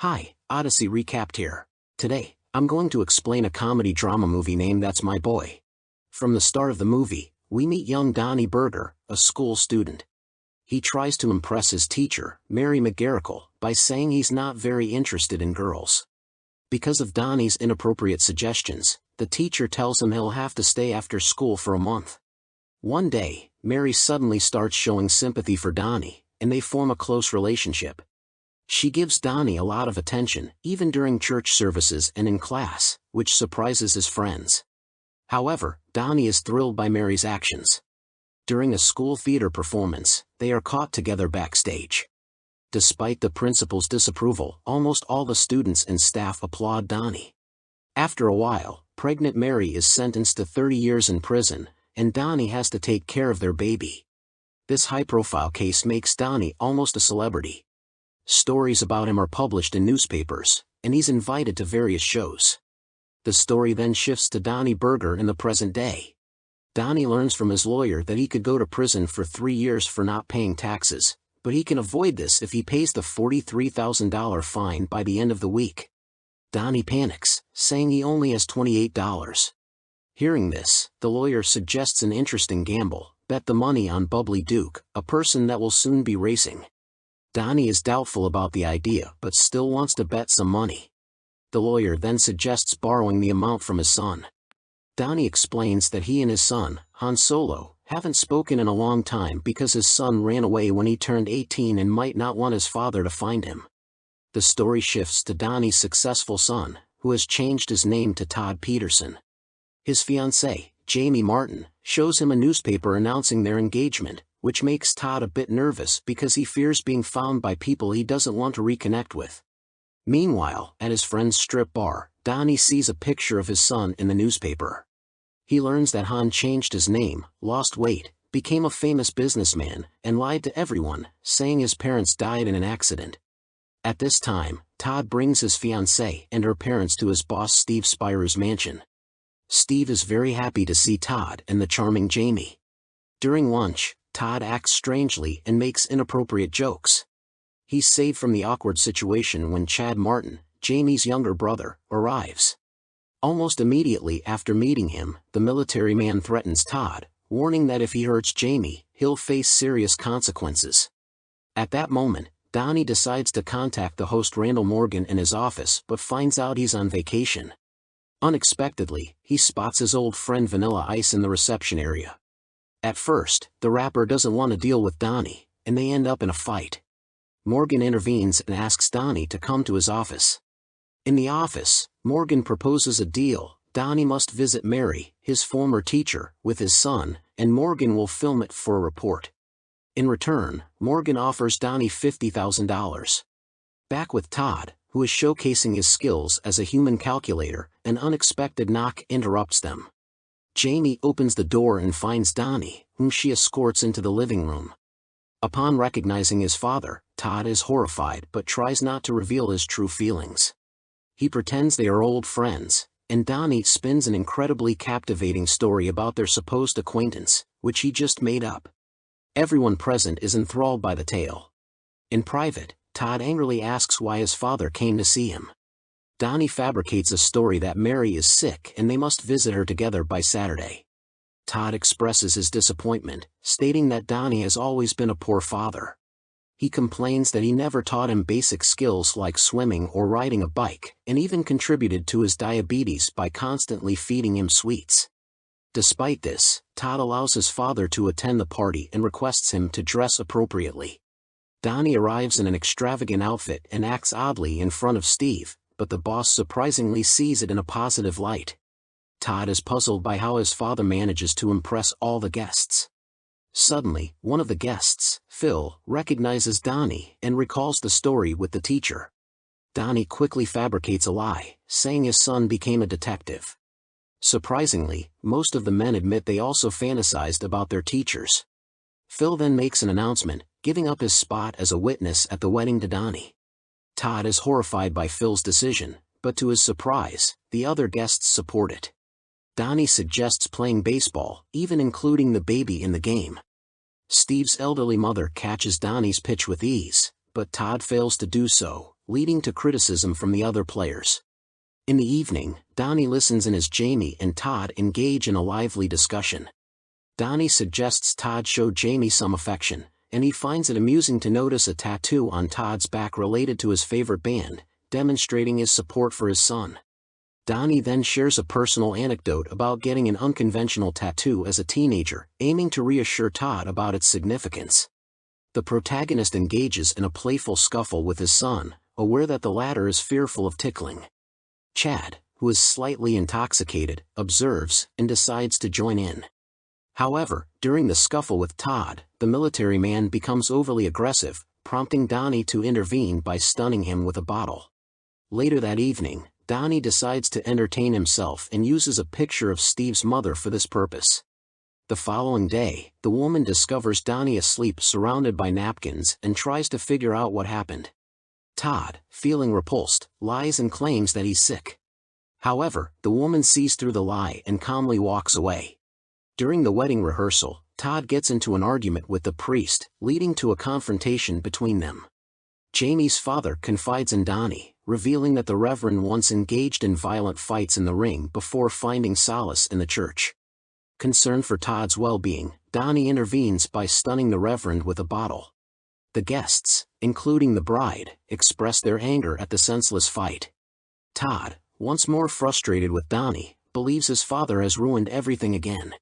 Hi, Odyssey Recapped here. Today, I'm going to explain a comedy drama movie named That's My Boy. From the start of the movie, we meet young Donny Berger, a school student. He tries to impress his teacher, Mary McGarrigle, by saying he's not very interested in girls. Because of Donny's inappropriate suggestions, the teacher tells him he'll have to stay after school for a month. One day, Mary suddenly starts showing sympathy for Donny, and they form a close relationship. She gives Donny a lot of attention, even during church services and in class, which surprises his friends. However, Donny is thrilled by Mary's actions. During a school theater performance, they are caught together backstage. Despite the principal's disapproval, almost all the students and staff applaud Donny. After a while, pregnant Mary is sentenced to 30 years in prison, and Donny has to take care of their baby. This high-profile case makes Donny almost a celebrity. Stories about him are published in newspapers, and he's invited to various shows. The story then shifts to Donny Berger in the present day. Donny learns from his lawyer that he could go to prison for 3 years for not paying taxes, but he can avoid this if he pays the $43,000 fine by the end of the week. Donny panics, saying he only has $28. Hearing this, the lawyer suggests an interesting gamble: bet the money on Bubbly Duke, a person that will soon be racing. Donny is doubtful about the idea but still wants to bet some money. The lawyer then suggests borrowing the amount from his son. Donny explains that he and his son, Han Solo, haven't spoken in a long time because his son ran away when he turned 18 and might not want his father to find him. The story shifts to Donny's successful son, who has changed his name to Todd Peterson. His fiancée, Jamie Martin, shows him a newspaper announcing their engagement, which makes Todd a bit nervous because he fears being found by people he doesn't want to reconnect with. Meanwhile, at his friend's strip bar, Donny sees a picture of his son in the newspaper. He learns that Han changed his name, lost weight, became a famous businessman, and lied to everyone, saying his parents died in an accident. At this time, Todd brings his fiancée and her parents to his boss Steve Spiro's mansion. Steve is very happy to see Todd and the charming Jamie. During lunch, Todd acts strangely and makes inappropriate jokes. He's saved from the awkward situation when Chad Martin, Jamie's younger brother, arrives. Almost immediately after meeting him, the military man threatens Todd, warning that if he hurts Jamie, he'll face serious consequences. At that moment, Donny decides to contact the host Randall Morgan in his office but finds out he's on vacation. Unexpectedly, he spots his old friend Vanilla Ice in the reception area. At first, the rapper doesn't want to deal with Donny, and they end up in a fight. Morgan intervenes and asks Donny to come to his office. In the office, Morgan proposes a deal: Donny must visit Mary, his former teacher, with his son, and Morgan will film it for a report. In return, Morgan offers Donny $50,000. Back with Todd, who is showcasing his skills as a human calculator, an unexpected knock interrupts them. Jamie opens the door and finds Donny, whom she escorts into the living room. Upon recognizing his father, Todd is horrified but tries not to reveal his true feelings. He pretends they are old friends, and Donny spins an incredibly captivating story about their supposed acquaintance, which he just made up. Everyone present is enthralled by the tale. In private, Todd angrily asks why his father came to see him. Donny fabricates a story that Mary is sick and they must visit her together by Saturday. Todd expresses his disappointment, stating that Donny has always been a poor father. He complains that he never taught him basic skills like swimming or riding a bike, and even contributed to his diabetes by constantly feeding him sweets. Despite this, Todd allows his father to attend the party and requests him to dress appropriately. Donny arrives in an extravagant outfit and acts oddly in front of Steve, but the boss surprisingly sees it in a positive light. Todd is puzzled by how his father manages to impress all the guests. Suddenly, one of the guests, Phil, recognizes Donny and recalls the story with the teacher. Donny quickly fabricates a lie, saying his son became a detective. Surprisingly, most of the men admit they also fantasized about their teachers. Phil then makes an announcement, giving up his spot as a witness at the wedding to Donny. Todd is horrified by Phil's decision, but to his surprise, the other guests support it. Donny suggests playing baseball, even including the baby in the game. Steve's elderly mother catches Donny's pitch with ease, but Todd fails to do so, leading to criticism from the other players. In the evening, Donny listens in as Jamie and Todd engage in a lively discussion. Donny suggests Todd show Jamie some affection, and he finds it amusing to notice a tattoo on Todd's back related to his favorite band, demonstrating his support for his son. Donny then shares a personal anecdote about getting an unconventional tattoo as a teenager, aiming to reassure Todd about its significance. The protagonist engages in a playful scuffle with his son, aware that the latter is fearful of tickling. Chad, who is slightly intoxicated, observes and decides to join in. However, during the scuffle with Todd, the military man becomes overly aggressive, prompting Donny to intervene by stunning him with a bottle. Later that evening, Donny decides to entertain himself and uses a picture of Steve's mother for this purpose. The following day, the woman discovers Donny asleep surrounded by napkins and tries to figure out what happened. Todd, feeling repulsed, lies and claims that he's sick. However, the woman sees through the lie and calmly walks away. During the wedding rehearsal, Todd gets into an argument with the priest, leading to a confrontation between them. Jamie's father confides in Donny, revealing that the Reverend once engaged in violent fights in the ring before finding solace in the church. Concerned for Todd's well-being, Donny intervenes by stunning the Reverend with a bottle. The guests, including the bride, express their anger at the senseless fight. Todd, once more frustrated with Donny, believes his father has ruined everything again.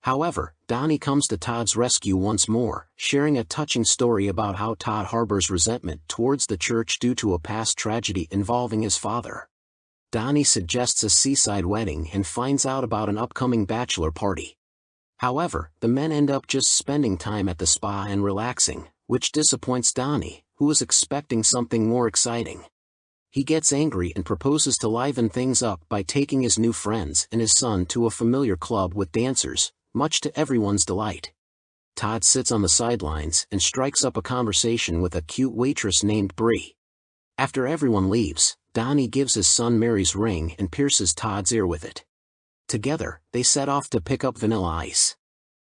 However, Donny comes to Todd's rescue once more, sharing a touching story about how Todd harbors resentment towards the church due to a past tragedy involving his father. Donny suggests a seaside wedding and finds out about an upcoming bachelor party. However, the men end up just spending time at the spa and relaxing, which disappoints Donny, who was expecting something more exciting. He gets angry and proposes to liven things up by taking his new friends and his son to a familiar club with dancers, much to everyone's delight. Todd sits on the sidelines and strikes up a conversation with a cute waitress named Bree. After everyone leaves, Donny gives his son Mary's ring and pierces Todd's ear with it. Together, they set off to pick up Vanilla Ice.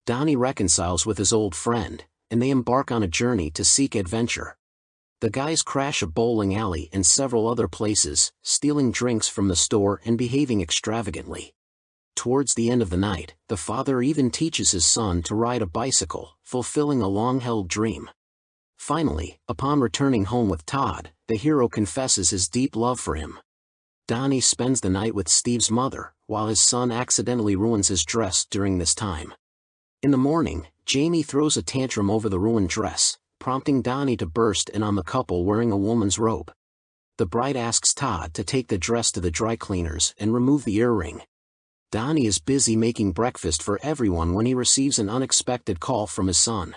Donny reconciles with his old friend, and they embark on a journey to seek adventure. The guys crash a bowling alley and several other places, stealing drinks from the store and behaving extravagantly. Towards the end of the night, the father even teaches his son to ride a bicycle, fulfilling a long-held dream. Finally, upon returning home with Todd, the hero confesses his deep love for him. Donny spends the night with Steve's mother, while his son accidentally ruins his dress during this time. In the morning, Jamie throws a tantrum over the ruined dress, prompting Donny to burst in on the couple wearing a woman's robe. The bride asks Todd to take the dress to the dry cleaners and remove the earring. Donny is busy making breakfast for everyone when he receives an unexpected call from his son.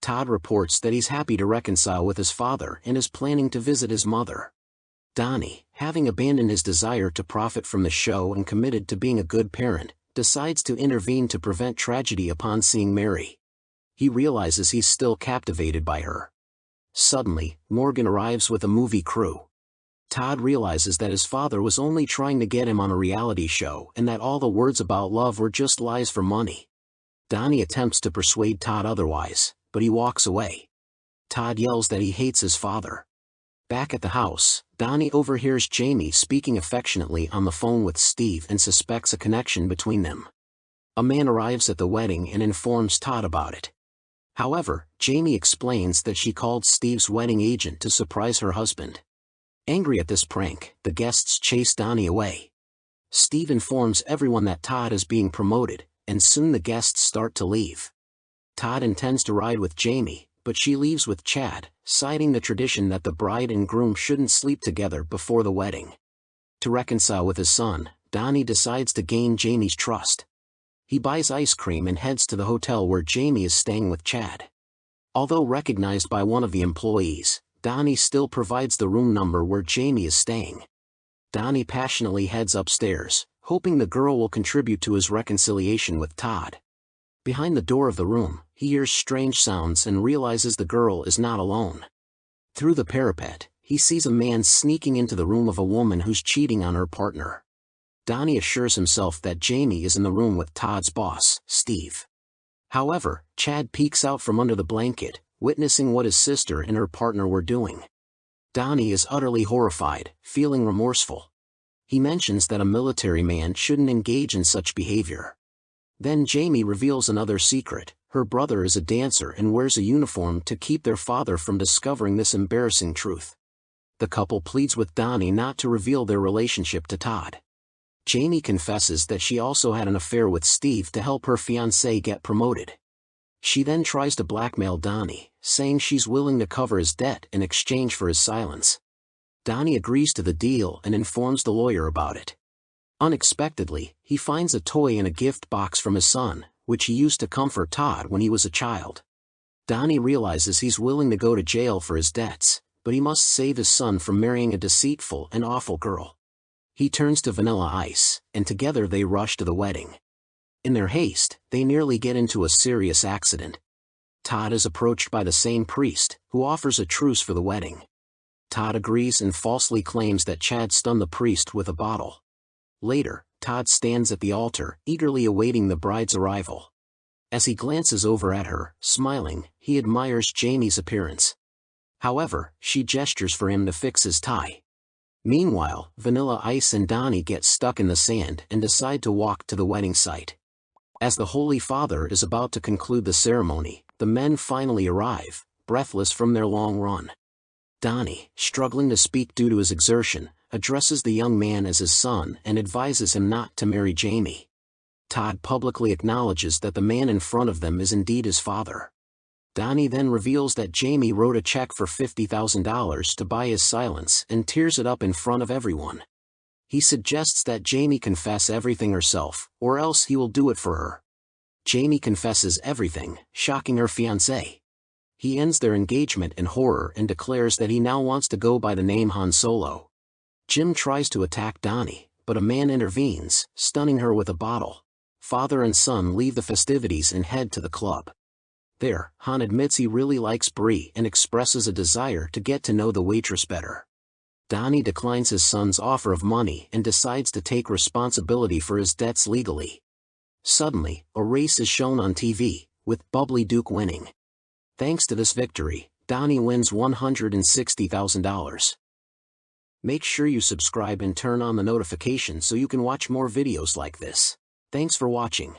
Todd reports that he's happy to reconcile with his father and is planning to visit his mother. Donny, having abandoned his desire to profit from the show and committed to being a good parent, decides to intervene to prevent tragedy upon seeing Mary. He realizes he's still captivated by her. Suddenly, Morgan arrives with a movie crew. Todd realizes that his father was only trying to get him on a reality show and that all the words about love were just lies for money. Donny attempts to persuade Todd otherwise, but he walks away. Todd yells that he hates his father. Back at the house, Donny overhears Jamie speaking affectionately on the phone with Steve and suspects a connection between them. A man arrives at the wedding and informs Todd about it. However, Jamie explains that she called Steve's wedding agent to surprise her husband. Angry at this prank, the guests chase Donny away. Steve informs everyone that Todd is being promoted, and soon the guests start to leave. Todd intends to ride with Jamie, but she leaves with Chad, citing the tradition that the bride and groom shouldn't sleep together before the wedding. To reconcile with his son, Donny decides to gain Jamie's trust. He buys ice cream and heads to the hotel where Jamie is staying with Chad. Although recognized by one of the employees, Donny still provides the room number where Jamie is staying. Donny passionately heads upstairs, hoping the girl will contribute to his reconciliation with Todd. Behind the door of the room, he hears strange sounds and realizes the girl is not alone. Through the parapet, he sees a man sneaking into the room of a woman who's cheating on her partner. Donny assures himself that Jamie is in the room with Todd's boss, Steve. However, Chad peeks out from under the blanket, witnessing what his sister and her partner were doing. Donny is utterly horrified, feeling remorseful. He mentions that a military man shouldn't engage in such behavior. Then Jamie reveals another secret: her brother is a dancer and wears a uniform to keep their father from discovering this embarrassing truth. The couple pleads with Donny not to reveal their relationship to Todd. Jamie confesses that she also had an affair with Steve to help her fiancé get promoted. She then tries to blackmail Donny, saying she's willing to cover his debt in exchange for his silence. Donny agrees to the deal and informs the lawyer about it. Unexpectedly, he finds a toy in a gift box from his son, which he used to comfort Todd when he was a child. Donny realizes he's willing to go to jail for his debts, but he must save his son from marrying a deceitful and awful girl. He turns to Vanilla Ice, and together they rush to the wedding. In their haste, they nearly get into a serious accident. Todd is approached by the same priest, who offers a truce for the wedding. Todd agrees and falsely claims that Chad stunned the priest with a bottle. Later, Todd stands at the altar, eagerly awaiting the bride's arrival. As he glances over at her, smiling, he admires Jamie's appearance. However, she gestures for him to fix his tie. Meanwhile, Vanilla Ice and Donny get stuck in the sand and decide to walk to the wedding site. As the Holy Father is about to conclude the ceremony, the men finally arrive, breathless from their long run. Donny, struggling to speak due to his exertion, addresses the young man as his son and advises him not to marry Jamie. Todd publicly acknowledges that the man in front of them is indeed his father. Donny then reveals that Jamie wrote a check for $50,000 to buy his silence and tears it up in front of everyone. He suggests that Jamie confess everything herself, or else he will do it for her. Jamie confesses everything, shocking her fiancé. He ends their engagement in horror and declares that he now wants to go by the name Han Solo. Jim tries to attack Donny, but a man intervenes, stunning her with a bottle. Father and son leave the festivities and head to the club. There, Han admits he really likes Bree and expresses a desire to get to know the waitress better. Donny declines his son's offer of money and decides to take responsibility for his debts legally. Suddenly, a race is shown on TV, with Bubbly Duke winning. Thanks to this victory, Donny wins $160,000. Make sure you subscribe and turn on the notifications so you can watch more videos like this. Thanks for watching.